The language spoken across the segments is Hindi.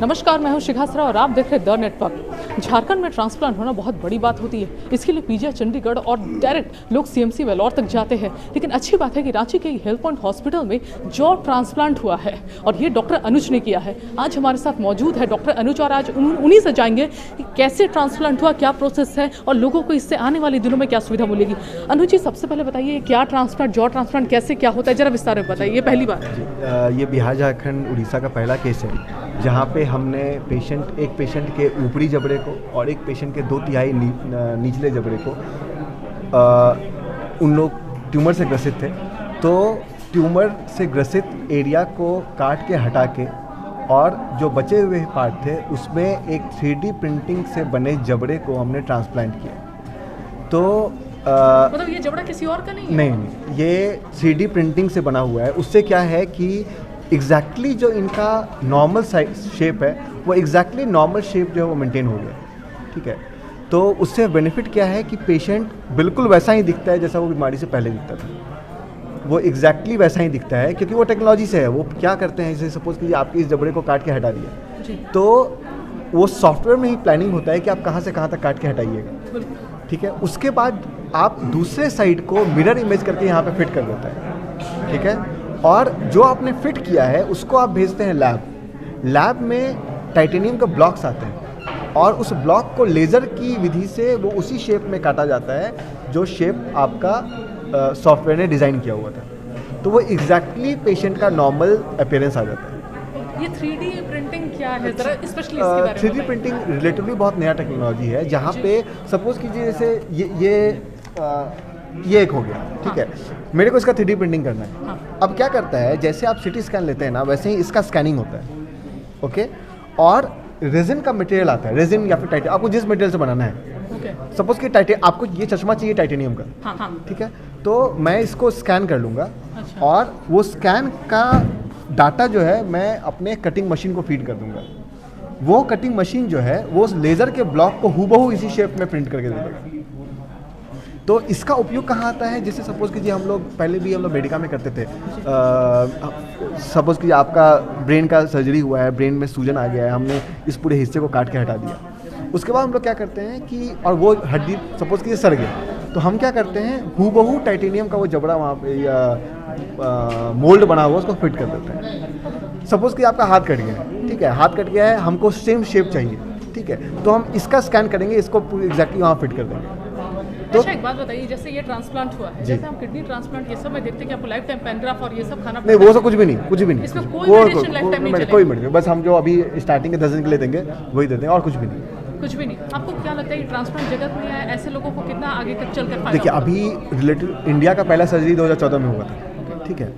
नमस्कार, मैं हूं शिखासरा और आप देख रहे हैं द नेटवर्क। झारखंड में ट्रांसप्लांट होना बहुत बड़ी बात होती है। इसके लिए पीजीआई चंडीगढ़ और डायरेक्ट लोग सीएमसी वेलोर तक जाते हैं। लेकिन अच्छी बात है कि रांची के हेल्थ पॉइंट हॉस्पिटल में जॉ ट्रांसप्लांट हुआ है और ये डॉक्टर अनुज ने किया है। आज हमारे साथ मौजूद है डॉक्टर अनुज और आज उन्हीं से जाएंगे कि कैसे ट्रांसप्लांट हुआ, क्या प्रोसेस है और लोगों को इससे आने वाले दिनों में क्या सुविधा मिलेगी। अनुज जी, सबसे पहले बताइए क्या ट्रांसप्लांट, जॉ ट्रांसप्लांट कैसे क्या होता है, जरा विस्तार में बताइए। ये पहली बात ये बिहार झारखंड उड़ीसा का पहला केस है जहाँ पे हमने एक पेशेंट के ऊपरी जबड़े को और एक पेशेंट के 2/3 निचले जबड़े को उन लोग ट्यूमर से ग्रसित थे, तो ट्यूमर से ग्रसित एरिया को काट के हटा के और जो बचे हुए पार्ट थे उसमें एक 3D प्रिंटिंग से बने जबड़े को हमने ट्रांसप्लांट किया। तो मतलब ये जबड़ा किसी और का नहीं है? नहीं, ये 3D प्रिंटिंग से बना हुआ है। उससे क्या है कि एग्जैक्टली जो इनका नॉर्मल शेप है वो एग्जैक्टली नॉर्मल शेप जो है वो मेंटेन हो गया। ठीक है, तो उससे बेनिफिट क्या है कि पेशेंट बिल्कुल वैसा ही दिखता है जैसा वो बीमारी से पहले दिखता था। वो एग्जैक्टली वैसा ही दिखता है क्योंकि वो टेक्नोलॉजी से है। वो क्या करते हैं, जैसे सपोज कीजिए आपके इस जबड़े को काट के हटा दिया, तो वो सॉफ्टवेयर में ही प्लानिंग होता है कि आप कहाँ से कहाँ तक काट के हटाइएगा। ठीक है, उसके बाद आप दूसरे साइड को मिरर इमेज करके यहाँ पे फिट कर देता है। ठीक है, और जो आपने फिट किया है उसको आप भेजते हैं लैब में टाइटेनियम के ब्लॉक्स आते हैं और उस ब्लॉक को लेज़र की विधि से वो उसी शेप में काटा जाता है जो शेप आपका सॉफ्टवेयर ने डिज़ाइन किया हुआ था। तो वो एग्जैक्टली पेशेंट का नॉर्मल अपीयरेंस आ जाता है। ये 3D प्रिंटिंग क्या है, जरा स्पेशली इसके बारे में 3D प्रिंटिंग रिलेटिवली बहुत नया टेक्नोलॉजी है जहाँ पे सपोज कीजिए जैसे ये एक हो गया। ठीक है, मेरे को इसका 3D प्रिंटिंग करना है। अब क्या करता है, जैसे आप सिटी स्कैन लेते हैं ना, वैसे ही इसका स्कैनिंग होता है। ओके, और रेजिन का मटेरियल आता है, रेजिन या फिर टाइटेनियम, आपको जिस मटेरियल से बनाना है। सपोज कि आपको ये चश्मा चाहिए टाइटेनियम का। ठीक है, तो मैं इसको स्कैन कर लूँगा। अच्छा। और वो स्कैन का डाटा जो है मैं अपने कटिंग मशीन को फीड कर दूंगा। वो कटिंग मशीन जो है वो उस लेज़र के ब्लॉक को हूबहू इसी शेप में प्रिंट करके दे देगा। तो इसका उपयोग कहाँ आता है, जैसे सपोज कीजिए हम लोग पहले भी हम लोग मेडिका में करते थे। सपोज कीजिए आपका ब्रेन का सर्जरी हुआ है, ब्रेन में सूजन आ गया है, हमने इस पूरे हिस्से को काट के हटा दिया। उसके बाद हम लोग क्या करते हैं कि और वो हड्डी सपोज कीजिए सड़ गया, तो हम क्या करते हैं हूबहू टाइटेनियम का वो जबड़ा वहाँ पे या मोल्ड बना हुआ उसको फिट कर देते हैं। सपोज कि आपका हाथ कट गया है, ठीक है, हाथ कट गया है, हमको सेम शेप चाहिए। ठीक है, तो हम इसका स्कैन करेंगे, इसको एग्जैक्टली वहाँ फिट कर देंगे। तो अच्छा, एक बात बताइए, जैसे ये ट्रांसप्लांट हुआ है, जैसे हम किडनी ट्रांसप्लांट ये सब में देखते हैं कि आपको लाइफ टाइम पैनग्राफ और ये सब खाना नहीं, वो सब कुछ भी नहीं, कुछ भी नहीं। इसमें कोई मेडिसिन लाइफ टाइम नहीं चलेगा? कोई मेडिसिन, बस हम जो अभी स्टार्टिंग के 10 दिन के लिए देंगे वही देते हैं और कुछ भी नहीं। कुछ भी नहीं। आपको क्या लगता है कि ट्रांसप्लांट जगत में ऐसे लोगों को कितना आगे तक चल कर? देखिए, अभी रिलेटेड इंडिया का पहला सर्जरी 2014 में हुआ था। ठीक है,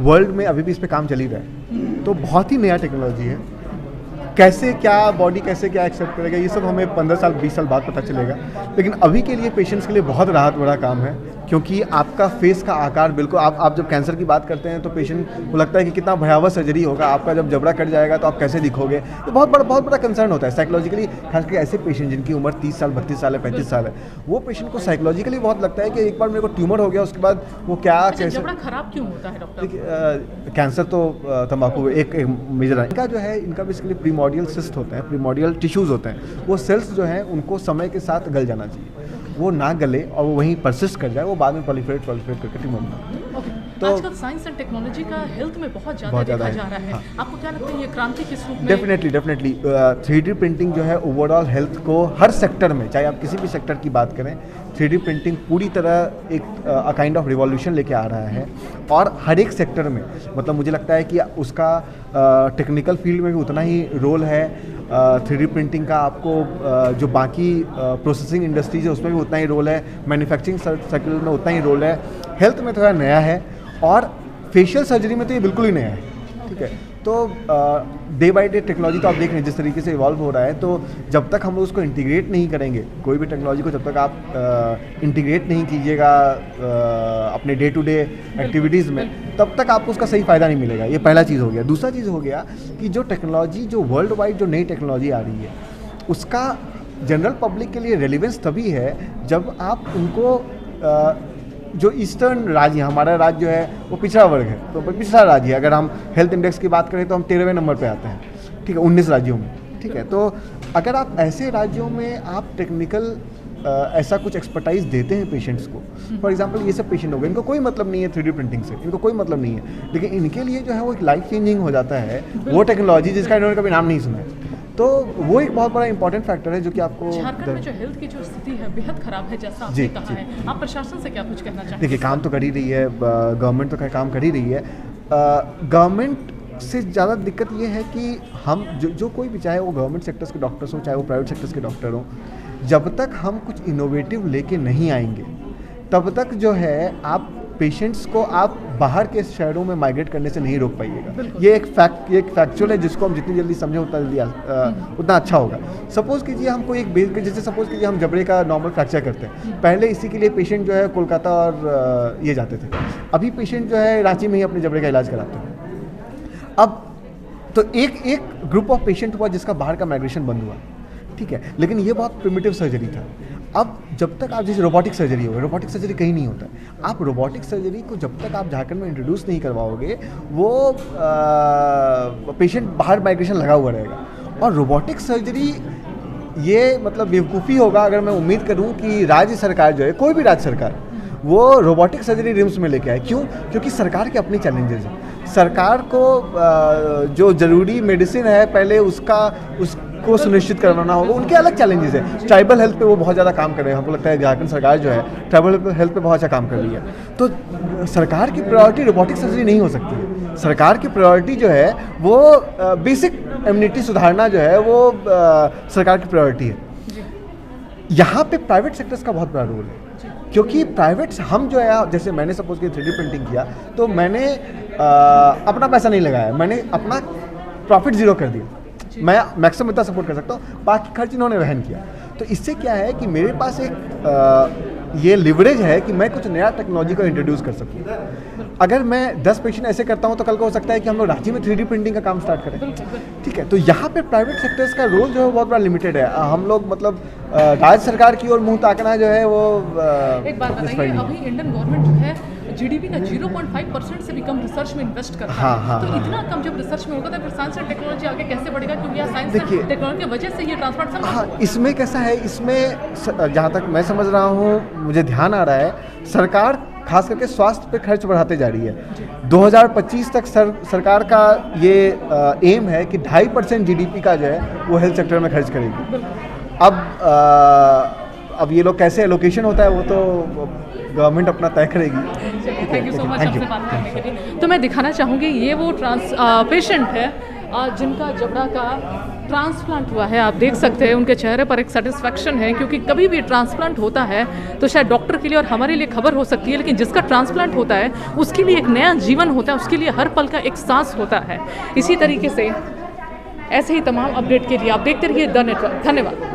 वर्ल्ड में अभी भी इस पर काम चल ही रहा है। तो बहुत ही नया टेक्नोलॉजी है। कैसे क्या बॉडी कैसे क्या एक्सेप्ट करेगा ये सब हमें 15 साल 20 साल बाद पता चलेगा। लेकिन अभी के लिए पेशेंट्स के लिए बहुत राहत भरा काम है, क्योंकि आपका फेस का आकार बिल्कुल आप जब कैंसर की बात करते हैं तो पेशेंट को लगता है कि कितना भयावह सर्जरी होगा, आपका जब जबड़ा कट जाएगा तो आप कैसे दिखोगे। तो बहुत बड़ा कंसर्न होता है साइकोलॉजिकली, खासकर ऐसे पेशेंट जिनकी उम्र 30 साल 32 साल है 35 साल है, वो पेशेंट को साइकोलॉजिकली बहुत लगता है कि एक बार मेरे को ट्यूमर हो गया, उसके बाद वो क्या कैसे जबड़ा खराब क्यों होता है डॉक्टर? कैंसर तो तंबाकू एक मेजर है इनका, जो है इनका बेसिकली प्रीमोडियल सिस्ट होते हैं, प्रीमोडियल टिश्यूज होते हैं। वो सेल्स जो हैं उनको समय के साथ गल जाना चाहिए, वो ना गले और वो वहीं परसिस्ट कर जाए, वो बाद में प्रोलिफरेट करके ट्यूमर बनता है। तो आजकल साइंस एंड टेक्नोलॉजी का हेल्थ में बहुत ज़्यादा देखा जा रहा है। हाँ। आपको क्या लगता है ये क्रांति किस रूप में? डेफिनेटली 3D प्रिंटिंग जो है ओवरऑल हेल्थ को हर सेक्टर में, चाहे आप किसी भी सेक्टर की बात करें, 3D प्रिंटिंग पूरी तरह एक काइंड ऑफ रिवॉल्यूशन लेके आ रहा है। और हर एक सेक्टर में, मतलब मुझे लगता है कि उसका टेक्निकल फील्ड में भी उतना ही रोल है। 3D प्रिंटिंग का आपको जो बाकी प्रोसेसिंग इंडस्ट्रीज है उसमें भी उतना ही रोल है, मैन्युफैक्चरिंग सर्कल में उतना ही रोल है। हेल्थ में थोड़ा नया है और फेशियल सर्जरी में तो ये बिल्कुल ही नया है। ठीक है, तो डे बाय डे टेक्नोलॉजी तो आप देख रहे हैं जिस तरीके से इवॉल्व हो रहा है, तो जब तक हम लोग उसको इंटीग्रेट नहीं करेंगे, कोई भी टेक्नोलॉजी को जब तक आप इंटीग्रेट नहीं कीजिएगा अपने डे टू डे एक्टिविटीज़ में, तब तक आपको उसका सही फ़ायदा नहीं मिलेगा। ये पहला चीज़ हो गया। दूसरा चीज़ हो गया कि जो टेक्नोलॉजी, जो वर्ल्ड वाइड जो नई टेक्नोलॉजी आ रही है, उसका जनरल पब्लिक के लिए रेलिवेंस तभी है जब आप उनको जो ईस्टर्न राज्य, हमारा राज्य जो है वो पिछड़ा वर्ग है, तो पिछड़ा राज्य है। अगर हम हेल्थ इंडेक्स की बात करें तो हम 13वें नंबर पे आते हैं। ठीक है, 19 राज्यों में, ठीक है। तो अगर आप ऐसे राज्यों में आप टेक्निकल ऐसा कुछ एक्सपर्टाइज देते हैं पेशेंट्स को, फॉर एग्जांपल ये सब पेशेंट हो गए, इनको कोई मतलब नहीं है 3D प्रिंटिंग से, इनको कोई मतलब नहीं है, लेकिन इनके लिए जो है वो एक लाइफ चेंजिंग हो जाता है वो टेक्नोलॉजी जिसका इन्होंने कभी नाम नहीं सुना है। तो वो एक बहुत बड़ा इंपॉर्टेंट फैक्टर है जो कि आपको झारखंड में जो हेल्थ की जो स्थिति है बेहद खराब है, जैसा आपने कहा है। आप प्रशासन से क्या कुछ कहना चाहेंगे? देखिए, काम तो कर ही रही है गवर्नमेंट, तो काम कर ही रही है। गवर्नमेंट से ज़्यादा दिक्कत ये है कि हम जो कोई भी, चाहे वो गवर्नमेंट सेक्टर्स के डॉक्टर्स हों चाहे वो प्राइवेट सेक्टर्स के डॉक्टर हों, जब तक हम कुछ इनोवेटिव लेके नहीं आएंगे तब तक जो है आप पेशेंट्स को आप बाहर के शहरों में माइग्रेट करने से नहीं रोक पाइएगा। ये एक फैक्चुअल है जिसको हम जितनी जल्दी समझें उतना अच्छा होगा। सपोज़ कीजिए हमको जैसे सपोज़ कीजिए हम जबड़े का नॉर्मल फ्रैक्चर करते हैं, पहले इसी के लिए पेशेंट जो है कोलकाता और ये जाते थे, अभी पेशेंट जो है रांची में ही अपने जबड़े का इलाज कराते हैं। अब तो एक ग्रुप ऑफ पेशेंट हुआ जिसका बाहर का माइग्रेशन बंद हुआ, ठीक है, लेकिन ये बहुत प्रिमिटिव सर्जरी था। अब जब तक आप जैसे रोबोटिक सर्जरी होगा, रोबोटिक सर्जरी कहीं नहीं होता है। आप रोबोटिक सर्जरी को जब तक आप झारखंड में इंट्रोड्यूस नहीं करवाओगे वो पेशेंट बाहर माइग्रेशन लगा हुआ रहेगा। और रोबोटिक सर्जरी ये मतलब बेवकूफ़ी होगा अगर मैं उम्मीद करूं कि राज्य सरकार जो है, कोई भी राज्य सरकार, वो रोबोटिक सर्जरी रिम्स में लेके आए। क्यों? क्योंकि सरकार के अपने चैलेंजेस हैं। सरकार को जो ज़रूरी मेडिसिन है पहले उसको सुनिश्चित करवाना होगा, उनके अलग चैलेंजेस हैं। ट्राइबल हेल्थ पे वो बहुत ज़्यादा काम कर रहे हैं। हमको लगता है झारखंड सरकार जो है ट्राइबल हेल्थ पे बहुत अच्छा काम कर रही है। तो सरकार की प्रायोरिटी रोबोटिक सर्जरी नहीं हो सकती है। सरकार की प्रायोरिटी जो है वो बेसिक इम्यूनिटी सुधारना जो है वो सरकार की प्रायोरिटी है। यहाँ पे प्राइवेट सेक्टर्स का बहुत बड़ा रोल है, क्योंकि प्राइवेट हम जो है, जैसे मैंने सपोज कि 3D प्रिंटिंग किया तो मैंने अपना पैसा नहीं लगाया, मैंने अपना प्रॉफिट ज़ीरो कर दिया। मैं मैक्सिमम इतना सपोर्ट कर सकता हूँ, बाकी खर्च इन्होंने वहन किया। तो इससे क्या है कि मेरे पास एक ये लिवरेज है कि मैं कुछ नया टेक्नोलॉजी को इंट्रोड्यूस कर सकूँ। अगर मैं 10 पेशेंट ऐसे करता हूँ तो कल को हो सकता है कि हम लोग रांची में 3D प्रिंटिंग का काम स्टार्ट करें, ठीक है। तो यहाँ पे प्राइवेट सेक्टर्स का रोल जो है बहुत बड़ा लिमिटेड है। हम लोग मतलब राज्य सरकार की ओर मुंह ताकना जो है वो एक बात बताइए, अभी इंडियन गवर्नमेंट जो है GDP का 0.5% से भी कम रिसर्च में इन्वेस्ट करता है। तो इतना कम जब रिसर्च में होगा तो फिर साइंस एंड टेक्नोलॉजी आगे कैसे बढ़ेगा? क्योंकि यह साइंस एंड टेक्नोलॉजी की वजह से ये ट्रांसप्लांट। हाँ, इसमें कैसा है, इसमें जहाँ तक मैं समझ रहा हूँ, मुझे ध्यान आ रहा है, सरकार खास करके स्वास्थ्य पे खर्च बढ़ाते जा रही है। 2025 तक सरकार का ये एम है कि 2.5% GDP का जो है वो हेल्थ सेक्टर में खर्च करेगी। अब ये लोग कैसे एलोकेशन होता है वो तो गवर्नमेंट अपना तय करेगी। थैंक यू सो मच आपसे बात करने के लिए। तो मैं दिखाना चाहूँगी, ये वो पेशेंट है जिनका जबड़ा का ट्रांसप्लांट हुआ है। आप देख सकते हैं उनके चेहरे पर एक सेटिस्फैक्शन है, क्योंकि कभी भी ट्रांसप्लांट होता है तो शायद डॉक्टर के लिए और हमारे लिए खबर हो सकती है, लेकिन जिसका ट्रांसप्लांट होता है उसके लिए एक नया जीवन होता है, उसके लिए हर पल का एक सांस होता है। इसी तरीके से ऐसे ही तमाम अपडेट के लिए आप देखते रहिए द नेटवर्क। धन्यवाद।